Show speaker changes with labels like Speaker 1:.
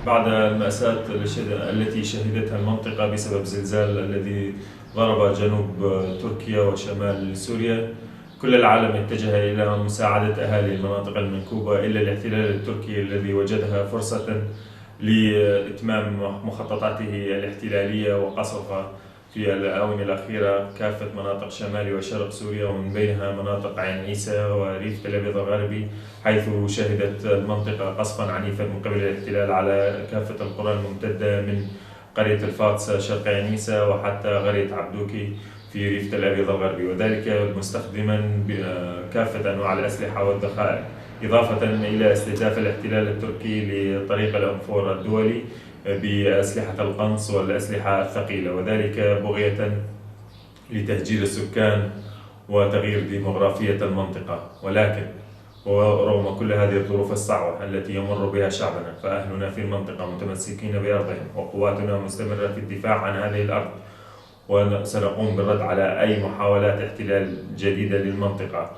Speaker 1: بعد المأساة التي شهدتها المنطقة بسبب زلزال الذي ضرب جنوب تركيا وشمال سوريا، كل العالم اتجه إلى مساعدة أهالي المناطق المنكوبة، إلا الاحتلال التركي الذي وجدها فرصة لإتمام مخططاته الاحتلالية، وقصف في الآونة الأخيرة كافة مناطق شمال وشرق سوريا، ومن بينها مناطق عين عيسى وريف تل أبيض الغربي، حيث شهدت المنطقة قصفا عنيفا من قبل الاحتلال على كافة القرى الممتدة من قرية الفاطسة شرق عين عيسى وحتى قرية عبدوكي في ريف تل أبيض الغربي، وذلك مستخدما كافة أنواع الأسلحة والذخائر، إضافة إلى استهداف الاحتلال التركي لطريق الأنفور الدولي بأسلحة القنص والأسلحة الثقيلة، وذلك بغية لتهجير السكان وتغيير ديموغرافية المنطقة. ولكن ورغم كل هذه الظروف الصعبة التي يمر بها شعبنا، فأهلنا في المنطقة متمسكين بأرضهم، وقواتنا مستمرة في الدفاع عن هذه الأرض، وسنقوم بالرد على أي محاولات احتلال جديدة للمنطقة.